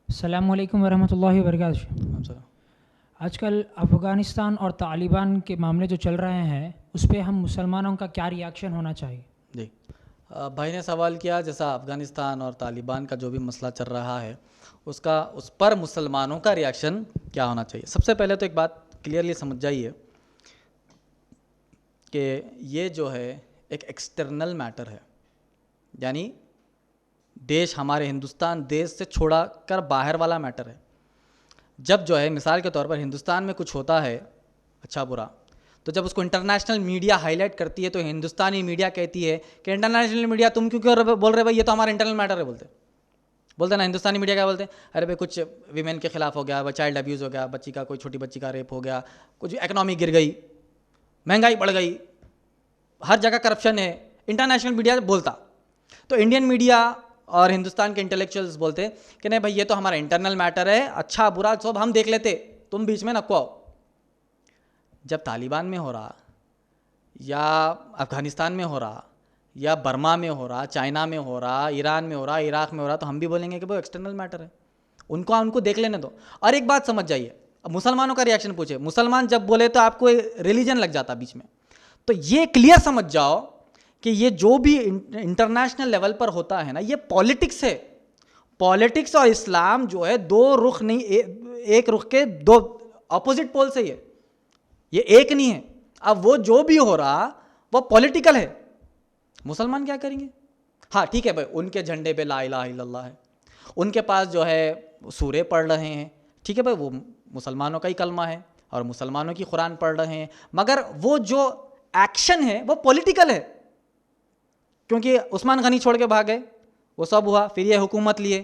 अस्सलामुअलैकुम वरहमतुल्लाहि वबरकातुहू। हाँ सर। आजकल अफ़गानिस्तान और तालिबान के मामले जो चल रहे हैं उस पे हम मुसलमानों का क्या रिएक्शन होना चाहिए? जी, भाई ने सवाल किया जैसा अफ़गानिस्तान और तालिबान का जो भी मसला चल रहा है उसका उस पर मुसलमानों का रिएक्शन क्या होना चाहिए। सबसे पहले तो एक बात क्लियरली समझ जाइए कि ये जो है एक एक्सटर्नल मैटर है, यानी देश हमारे हिंदुस्तान देश से छोड़ा कर बाहर वाला मैटर है। जब जो है मिसाल के तौर पर हिंदुस्तान में कुछ होता है अच्छा बुरा, तो जब उसको इंटरनेशनल मीडिया हाईलाइट करती है तो हिंदुस्तानी मीडिया कहती है कि इंटरनेशनल मीडिया तुम क्यों बोल रहे भाई, ये तो हमारा इंटरनल मैटर है। बोलते ना हिंदुस्तानी मीडिया क्या बोलते हैं, अरे भाई कुछ वीमेन के खिलाफ हो गया, चाइल्ड अब्यूज़ हो गया, बच्ची का कोई छोटी बच्ची का रेप हो गया, कुछ इकनॉमी गिर गई, महंगाई बढ़ गई, हर जगह करप्शन है, इंटरनेशनल मीडिया बोलता। तो इंडियन मीडिया और हिंदुस्तान के इंटेलेक्चुअल्स बोलते कि नहीं भाई ये तो हमारा इंटरनल मैटर है, अच्छा बुरा सब हम देख लेते, तुम बीच में नको आओ। जब तालिबान में हो रहा या अफ़गानिस्तान में हो रहा या बर्मा में हो रहा, चाइना में हो रहा, ईरान में हो रहा, इराक़ में हो रहा, तो हम भी बोलेंगे कि वो एक्सटर्नल मैटर है, उनको देख लेने दो। और एक बात समझ जाइए, अब मुसलमानों का रिएक्शन पूछे, मुसलमान जब बोले तो आपको रिलीजन लग जाता बीच में। तो ये क्लियर समझ जाओ कि ये जो भी इंटरनेशनल लेवल पर होता है ना, ये पॉलिटिक्स है। पॉलिटिक्स और इस्लाम जो है दो रुख नहीं, एक रुख के दो अपोजिट पोल से ये एक नहीं है। अब वो जो भी हो रहा वो पॉलिटिकल है, मुसलमान क्या करेंगे? हाँ ठीक है भाई, उनके झंडे पे ला इलाहा इल्लल्लाह है, उनके पास जो है सूरे पढ़ रहे हैं, ठीक है भाई, वो मुसलमानों का ही कलमा है और मुसलमानों की कुरान पढ़ रहे हैं, मगर वो जो एक्शन है वो पॉलिटिकल है। क्योंकि उस्मान गनी छोड़ के भाग गए, वो सब हुआ, फिर ये हुकूमत लिए,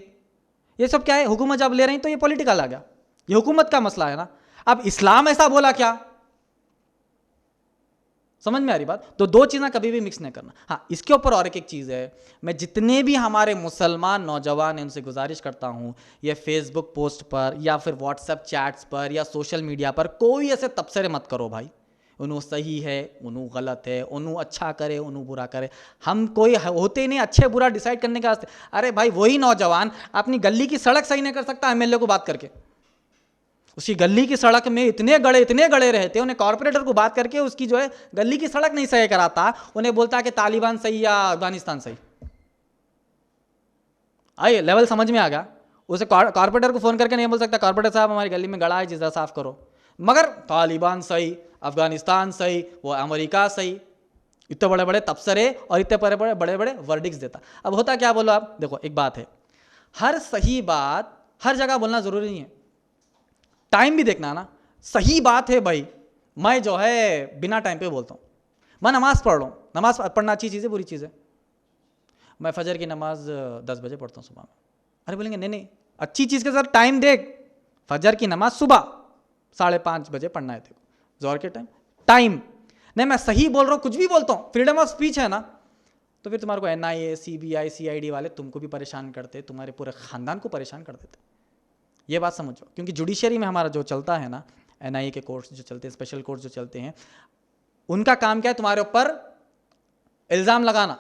ये सब क्या है, हुकूमत जब ले रही तो ये पॉलिटिकल आ गया, ये हुकूमत का मसला है ना। अब इस्लाम ऐसा बोला क्या, समझ में आ रही बात? तो दो चीज़ें कभी भी मिक्स नहीं करना। हाँ, इसके ऊपर और एक चीज़ है, मैं जितने भी हमारे मुसलमान नौजवान हैं उनसे गुजारिश करता हूँ, ये फेसबुक पोस्ट पर या फिर व्हाट्सएप चैट्स पर या सोशल मीडिया पर कोई ऐसे तबसरे मत करो भाई, उन्हों सही है, उन्हों गलत है, उन्हों अच्छा करे, उन्हों बुरा करे। हम कोई होते ही नहीं अच्छे बुरा डिसाइड करने के वास्ते। अरे भाई वही नौजवान अपनी गली की सड़क सही नहीं कर सकता एमएलए को बात करके, उसकी गली की सड़क में इतने गड़े रहते, उन्हें कॉर्पोरेटर को बात करके उसकी जो है गली की सड़क नहीं सही कराता, उन्हें बोलता है कि तालिबान सही या अफगानिस्तान सही। आइए लेवल समझ में आ गया। उसे कॉर्पोरेटर को फोन करके नहीं बोल सकता कॉर्पोरेटर साहब हमारी गली में गड़ा है जिसका साफ करो, मगर तालिबान सही, अफगानिस्तान सही, वो अमेरिका सही, इतने बड़े बड़े तबसरे और इतने बड़े बड़े वर्डिक्स देता। अब होता क्या, बोलो आप देखो, एक बात है, हर सही बात हर जगह बोलना जरूरी नहीं है, टाइम भी देखना ना। सही बात है भाई, मैं जो है बिना टाइम पे बोलता हूँ, मैं नमाज पढ़ रहा हूँ, नमाज पढ़ना अच्छी चीज़ है बुरी चीज़ है? मैं फजर की नमाज 10 बजे पढ़ता हूँ सुबह में। अरे बोलेंगे नहीं नहीं, अच्छी चीज़ के साथ टाइम देख, फजर की नमाज सुबह 5:30 बजे पढ़ना है तेको, जोहर के टाइम नहीं, मैं सही बोल रहा हूँ, कुछ भी बोलता हूँ, फ्रीडम ऑफ स्पीच है ना। तो फिर तुम्हारे को NIA CBI CID वाले तुमको भी परेशान करते, तुम्हारे पूरे ख़ानदान को परेशान कर देते। ये बात समझो, क्योंकि जुडिशरी में हमारा जो चलता है ना, NIA के कोर्स जो चलते हैं, स्पेशल कोर्स जो चलते हैं, उनका काम क्या है, तुम्हारे ऊपर इल्ज़ाम लगाना।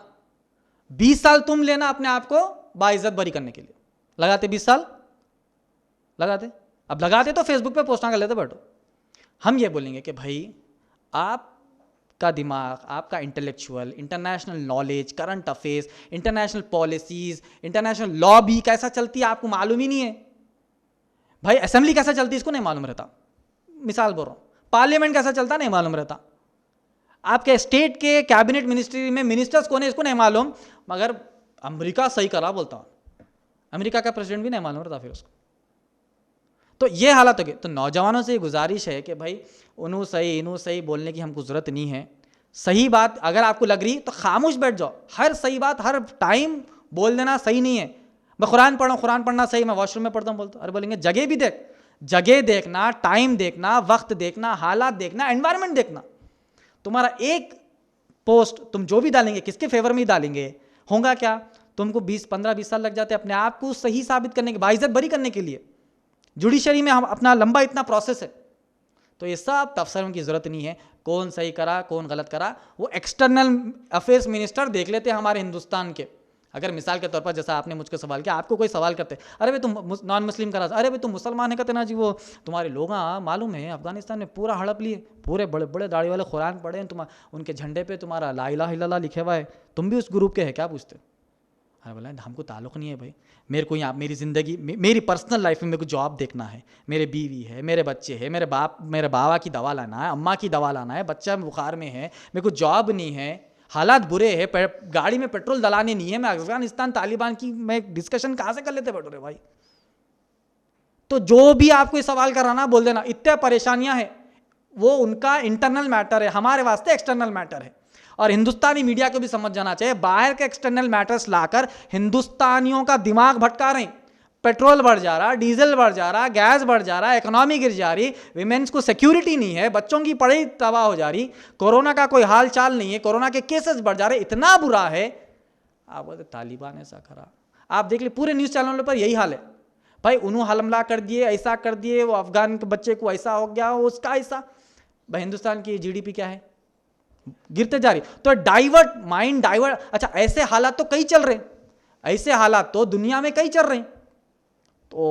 20 साल तुम लेना अपने आप को बाइज्जत बरी करने के लिए, लगाते 20 साल लगाते। अब लगाते तो फेसबुक पे पोस्ट ना कर लेते बैठो। हम ये बोलेंगे कि भाई आपका दिमाग, आपका intellectual, international knowledge, current affairs, international policies, international law भी कैसा चलती है आपको मालूम ही नहीं है भाई। असेंबली कैसा चलती है इसको नहीं मालूम रहता, मिसाल बोल रहा हूँ, पार्लियामेंट कैसा चलता नहीं मालूम रहता, आपके स्टेट के कैबिनेट मिनिस्ट्री में मिनिस्टर्स कौन है इसको नहीं मालूम, मगर अमेरिका सही करा बोलता हूँ, अमेरिका का प्रेसिडेंट भी नहीं मालूम रहता फिर उसको। तो ये हालत हो गई। तो नौजवानों से गुजारिश है कि भाई उन्हों सही इन्हों सही बोलने की हमको ज़रूरत नहीं है। सही बात अगर आपको लग रही तो खामोश बैठ जाओ, हर सही बात हर टाइम बोल देना सही नहीं है। मैं कुरान पढ़ा, कुरान पढ़ना सही, मैं वॉशरूम में पढ़ता हूँ बोलता हूँ, अरे बोलेंगे जगह भी देख, जगह देखना, टाइम देखना, वक्त देखना, हालात देखना, एनवायरनमेंट देखना। तुम्हारा एक पोस्ट तुम जो भी डालेंगे किसके फेवर में ही डालेंगे, होगा क्या, तुमको 15-20 साल लग जाते अपने आप को सही साबित करने के, बाइज्जत बरी करने के लिए। जुडिशरी में हम अपना लंबा इतना प्रोसेस है, तो ये सब तफसरों की ज़रूरत नहीं है। कौन सही करा कौन गलत करा वो एक्सटर्नल अफेयर्स मिनिस्टर देख लेते हैं हमारे हिंदुस्तान के, अगर मिसाल के तौर पर जैसा आपने मुझको सवाल किया, आपको कोई सवाल करते, अरे भाई तुम नॉन मुस्लिम का राजा, अरे भाई तुम मुसलमान है कहते ना जी, वो तुम्हारे लोग मालूम है अफगानिस्तान में पूरा हड़प लिए, पूरे बड़े बड़े दाढ़ी वाले कुरान पढ़े हैं, तुम उनके झंडे पे तुम्हारा ला इलाहा इल्लल्लाह लिखे हुआ है, तुम भी उस ग्रुप के हैं क्या? पूछते। अरे बोला हमको ताल्लुक़ नहीं है भाई, मेरे को यहाँ मेरी ज़िंदगी मेरी पर्सनल लाइफ में मेरे को जॉब देखना है, मेरे बीवी है, मेरे बच्चे हैं, मेरे बाबा की दवा लाना है, अम्मा की दवा लाना है, बच्चा बुखार में है, मेरे को जॉब नहीं है, हालात बुरे हैं, गाड़ी में पेट्रोल डलाने नहीं है, मैं अफगानिस्तान तालिबान की मैं डिस्कशन कहाँ से कर लेते बैठो रे भाई। तो जो भी आपको सवाल कराना बोल देना, इतने परेशानियां हैं, वो उनका इंटरनल मैटर है, हमारे वास्ते एक्सटर्नल मैटर है। और हिंदुस्तानी मीडिया को भी समझ जाना चाहिए, बाहर के एक्सटर्नल मैटर्स लाकर हिंदुस्तानियों का दिमाग भटका रहे हैं। पेट्रोल बढ़ जा रहा, डीजल बढ़ जा रहा, गैस बढ़ जा रहा, इकोनॉमी गिर जा रही, विमेंस को सिक्योरिटी नहीं है, बच्चों की पढ़ाई तबाह हो जा रही, कोरोना का कोई हाल चाल नहीं है, कोरोना के केसेस बढ़ जा रहे, इतना बुरा है। आप बोलते तालिबान ऐसा करा, आप देख ले पूरे न्यूज़ चैनलों पर यही हाल है भाई, उन्होंने हमला कर दिए, ऐसा कर दिए, वो अफगान के बच्चे को ऐसा हो गया, उसका ऐसा। भाई हिंदुस्तान की जीडीपी क्या है, गिरते जा रही। तो डाइवर्ट माइंड डाइवर्ट, अच्छा ऐसे हालात तो कई चल रहे हैं, ऐसे हालात तो दुनिया में कई चल रहे हैं। तो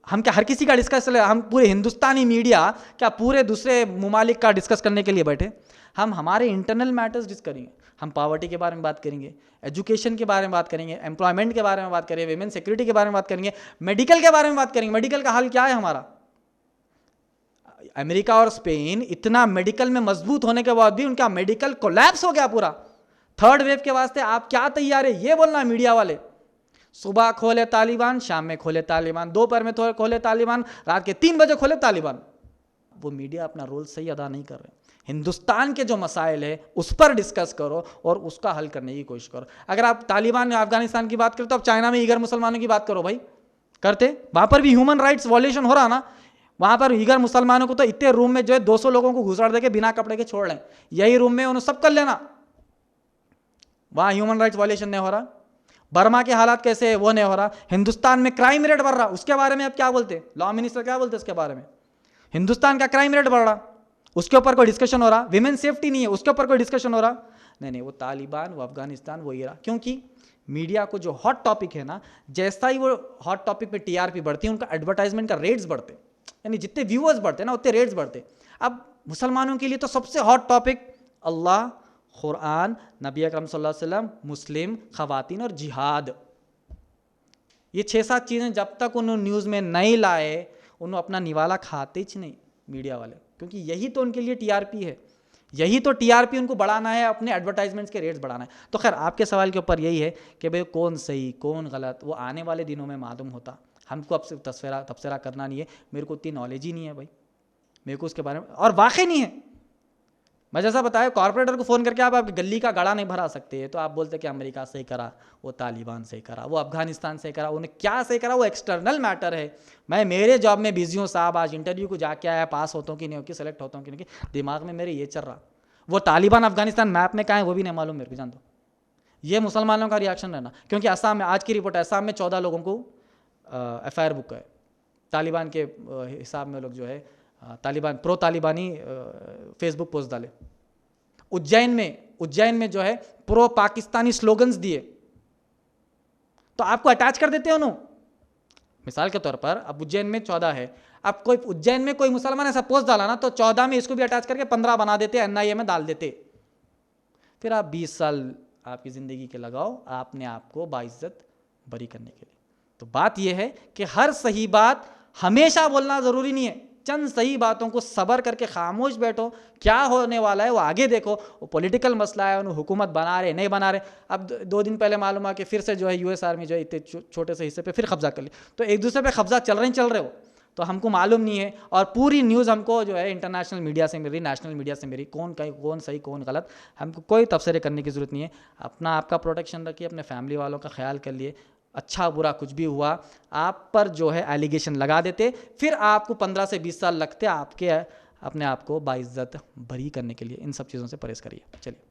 हम क्या हर किसी का डिस्कस चले, हम पूरे हिंदुस्तानी मीडिया क्या पूरे दूसरे ममालिक का डिस्कस करने के लिए बैठे? हम हमारे इंटरनल मैटर्स डिस्कस करेंगे, हम पॉवर्टी के बारे में बात करेंगे, एजुकेशन के बारे में बात करेंगे, एम्प्लॉयमेंट के बारे में बात करेंगे, विमेन सिक्योरिटी के बारे में बात करेंगे, मेडिकल के बारे में बात करेंगे। मेडिकल का हाल क्या है हमारा? अमेरिका और स्पेन इतना मेडिकल में मजबूत होने के बाद भी उनका मेडिकल कोलैप्स हो गया पूरा। थर्ड वेव के वास्ते आप क्या तैयार है ये बोलना मीडिया वाले। सुबह खोले तालिबान, शाम में खोले तालिबान, दोपहर में खोले तालिबान, रात के 3 बजे खोले तालिबान। वो मीडिया अपना रोल सही अदा नहीं कर रहे। हिंदुस्तान के जो मसाइल है उस पर डिस्कस करो और उसका हल करने की कोशिश करो। अगर आप तालिबान या अफगानिस्तान की बात करो तो आप चाइना में ईगर मुसलमानों की बात करो भाई, करते वहां पर भी ह्यूमन राइट्स वॉल्यूशन हो रहा ना। वहां पर ईगर मुसलमानों को तो इतने रूम में जो है 200 लोगों को घुसाड़ देके बिना कपड़े के छोड़ लें, यही रूम में उन्हें सब कर लेना, वहां ह्यूमन राइट्स वॉल्यूशन नहीं हो रहा। बर्मा के हालात कैसे है वो नहीं हो रहा। हिंदुस्तान में क्राइम रेट बढ़ रहा, उसके बारे में आप क्या बोलते? लॉ मिनिस्टर क्या बोलते इसके बारे में? हिंदुस्तान का क्राइम रेट बढ़ रहा, उसके ऊपर कोई डिस्कशन हो रहा। विमेन सेफ्टी नहीं है, उसके ऊपर कोई डिस्कशन हो रहा नहीं। वो तालिबान, वो अफगानिस्तान, वो इराक। क्योंकि मीडिया को जो हॉट टॉपिक है ना, जैसा ही वो हॉट टॉपिक पे टीआरपी बढ़ती है, उनका एडवर्टाइजमेंट का रेट्स बढ़ते, यानी जितने व्यूअर्स बढ़ते ना उतने रेट्स बढ़ते। अब मुसलमानों के लिए तो सबसे हॉट टॉपिक अल्लाह, कुरान, नबी अकरम सल्लल्लाहु अलैहि वसल्लम, मुस्लिम, खवातीन और जिहाद। ये 6-7 चीज़ें जब तक उन्होंने न्यूज़ में नहीं लाए, उन्होंने अपना निवाला खाते ही नहीं मीडिया वाले, क्योंकि यही तो उनके लिए टीआरपी है, यही तो टीआरपी उनको बढ़ाना है, अपने एडवर्टाइजमेंट्स के रेट्स बढ़ाना है। तो खैर आपके सवाल के ऊपर यही है कि भाई कौन सही कौन गलत वो आने वाले दिनों में मालूम होता। हमको अब सिर्फ तबसरा करना नहीं है, मेरे को उतनी नॉलेज ही नहीं है भाई, मेरे को उसके बारे में और वाकई नहीं है। मैं जैसा बताया, कॉर्पोरेटर को फ़ोन करके आप आपकी गली का गाड़ा नहीं भरा सकते, तो आप बोलते कि अमेरिका सही करा, वो तालिबान सही करा, वो अफगानिस्तान सही करा, उन्हें क्या सही करा, वो एक्सटर्नल मैटर है। मैं मेरे जॉब में बिजी हूँ साहब, आज इंटरव्यू को जाके आया, पास होता हूँ कि नहीं, सेलेक्ट होता हूँ कि नहीं, दिमाग में मेरे ये चल रहा। वो तालिबान अफगानिस्तान मैप में कहाँ है वो भी नहीं मालूम मेरे को, जान दो। ये मुसलमानों का रिएक्शन रहना, क्योंकि असम में आज की रिपोर्ट है, असम में 14 लोगों को FIR बुक है तालिबान के हिसाब में। लोग जो है तालिबान प्रो तालिबानी फेसबुक पोस्ट डाले। उज्जैन में जो है प्रो पाकिस्तानी स्लोगन्स दिए, तो आपको अटैच कर देते हैं उन्होंने। मिसाल के तौर पर अब उज्जैन में 14 है, अब कोई उज्जैन में कोई मुसलमान ऐसा पोस्ट डाला ना, तो 14 में इसको भी अटैच करके 15 बना देते, NIA में डाल देते। फिर आप 20 साल आपकी ज़िंदगी के लगाओ आपने आपको बाइज्जत बरी करने के लिए। तो बात यह है कि हर सही बात हमेशा बोलना ज़रूरी नहीं है, चंद सही बातों को सब्र करके खामोश बैठो, क्या होने वाला है वो आगे देखो। वो पॉलिटिकल मसला है, उन्हें हुकूमत बना रहे नहीं बना रहे। अब 2 दिन पहले मालूम हुआ कि फिर से जो है US आर्मी जो है इतने छोटे से हिस्से पे फिर कब्जा कर ली, तो एक दूसरे पे कब्जा चल रहे हो, तो हमको मालूम नहीं है। और पूरी न्यूज़ हमको जो है इंटरनेशनल मीडिया से मिल रही, नेशनल मीडिया से मिल रही, कौन सही कौन गलत, हमको कोई तबसरे करने की ज़रूरत नहीं है। अपना आपका प्रोटेक्शन रखिए, अपने फैमिली वालों का ख्याल कर लिए। अच्छा बुरा कुछ भी हुआ आप पर जो है एलिगेशन लगा देते, फिर आपको 15 से 20 साल लगते अपने आप को बाइज्जत बरी करने के लिए। इन सब चीज़ों से परहेज़ करिए। चलिए।